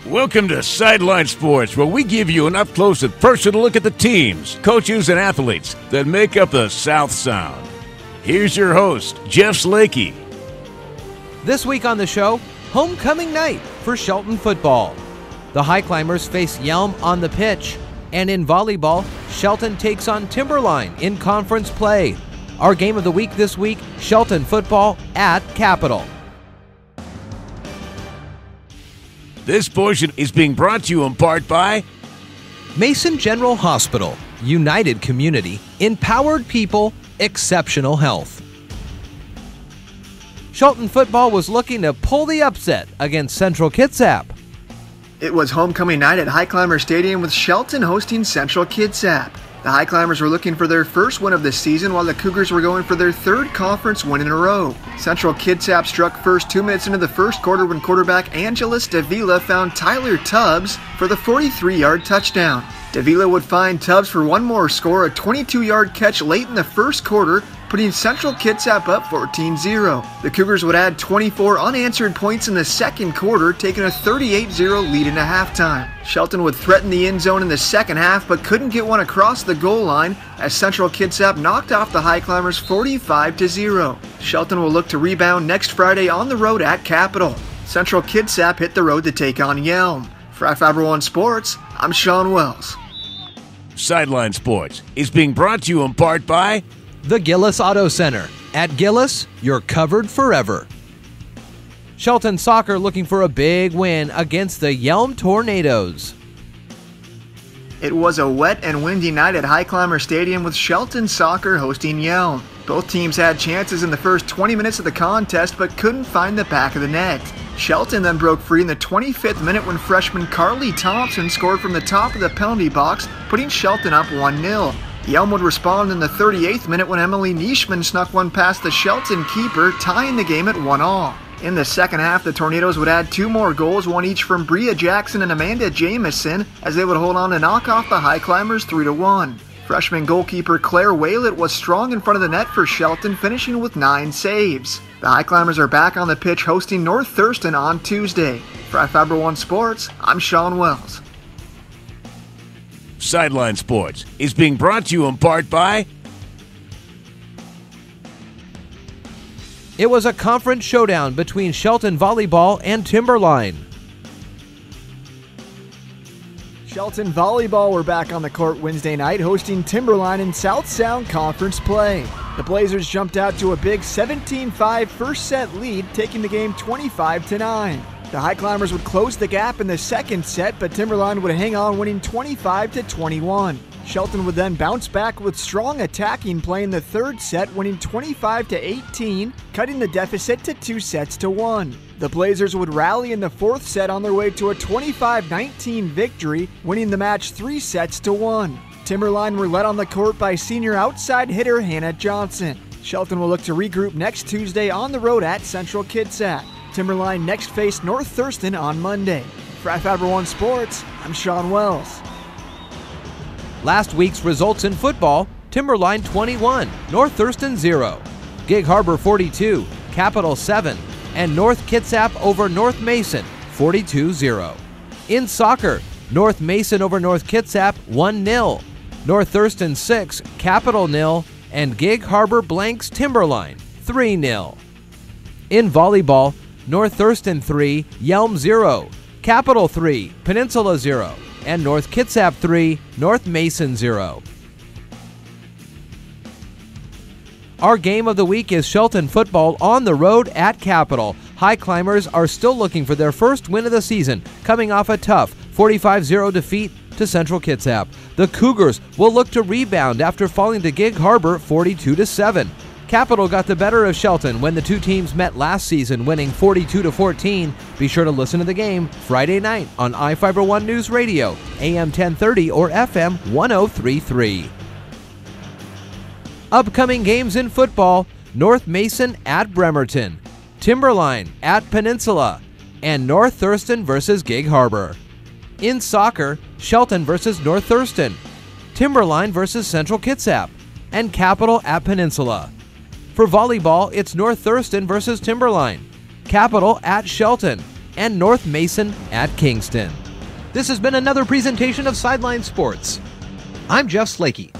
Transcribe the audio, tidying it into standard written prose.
Welcome to Sideline Sports, where we give you an up-close and personal look at the teams, coaches, and athletes that make up the South Sound. Here's your host, Jeff Slakey. This week on the show, homecoming night for Shelton football. The High Climbers face Yelm on the pitch. And in volleyball, Shelton takes on Timberline in conference play. Our game of the week this week, Shelton football at Capitol. This portion is being brought to you in part by Mason General Hospital, United Community, Empowered People, Exceptional Health. Shelton football was looking to pull the upset against Central Kitsap. It was homecoming night at High Climber Stadium with Shelton hosting Central Kitsap. The High Climbers were looking for their first win of the season while the Cougars were going for their third conference win in a row. Central Kitsap struck first 2 minutes into the first quarter when quarterback Angeles Davila found Tyler Tubbs for the 43-yard touchdown. Davila would find Tubbs for one more score, a 22-yard catch late in the first quarter, putting Central Kitsap up 14-0. The Cougars would add 24 unanswered points in the second quarter, taking a 38-0 lead into halftime. Shelton would threaten the end zone in the second half, but couldn't get one across the goal line as Central Kitsap knocked off the High Climbers 45-0. Shelton will look to rebound next Friday on the road at Capitol. Central Kitsap hit the road to take on Yelm. For Fiber One Sports, I'm Sean Wells. Sideline Sports is being brought to you in part by The Gillis Auto Center. At Gillis, you're covered forever. Shelton Soccer looking for a big win against the Yelm Tornadoes. It was a wet and windy night at High Climber Stadium with Shelton Soccer hosting Yelm. Both teams had chances in the first 20 minutes of the contest but couldn't find the back of the net. Shelton then broke free in the 25th minute when freshman Carly Thompson scored from the top of the penalty box, putting Shelton up 1-0. Yelm would respond in the 38th minute when Emily Nischman snuck one past the Shelton keeper, tying the game at 1-1. In the second half, the Tornadoes would add 2 more goals, one each from Bria Jackson and Amanda Jamison, as they would hold on to knock off the High Climbers 3-1. Freshman goalkeeper Claire Whalett was strong in front of the net for Shelton, finishing with 9 saves. The High Climbers are back on the pitch hosting North Thurston on Tuesday. For Fiber One Sports, I'm Sean Wells. Sideline Sports is being brought to you in part by It was a conference showdown between Shelton Volleyball and Timberline. Shelton Volleyball were back on the court Wednesday night hosting Timberline in South Sound Conference play. The Blazers jumped out to a big 17-5 first set lead, taking the game 25-9. The High Climbers would close the gap in the second set, but Timberline would hang on, winning 25-21. Shelton would then bounce back with strong attacking play in the third set, winning 25-18, cutting the deficit to 2-1. The Blazers would rally in the fourth set on their way to a 25-19 victory, winning the match 3-1. Timberline were led on the court by senior outside hitter Hannah Johnson. Shelton will look to regroup next Tuesday on the road at Central Kitsap. Timberline next face North Thurston on Monday. For Fiber One Sports, I'm Sean Wells. Last week's results in football: Timberline 21, North Thurston 0, Gig Harbor 42, Capitol 7, and North Kitsap over North Mason 42-0. In soccer, North Mason over North Kitsap 1-0, North Thurston 6, Capitol 0, and Gig Harbor blanks Timberline 3-0. In volleyball, North Thurston 3, Yelm 0, Capitol 3, Peninsula 0, and North Kitsap 3, North Mason 0. Our game of the week is Shelton football on the road at Capitol. High Climbers are still looking for their first win of the season, coming off a tough 45-0 defeat to Central Kitsap. The Cougars will look to rebound after falling to Gig Harbor 42-7. Capitol got the better of Shelton when the two teams met last season, winning 42-14. Be sure to listen to the game Friday night on iFiber One News Radio, AM 1030 or FM 1033. Upcoming games in football: North Mason at Bremerton, Timberline at Peninsula, and North Thurston versus Gig Harbor. In soccer, Shelton versus North Thurston, Timberline versus Central Kitsap, and Capitol at Peninsula. For volleyball, it's North Thurston versus Timberline, Capitol at Shelton, and North Mason at Kingston. This has been another presentation of Sideline Sports. I'm Jeff Slakey.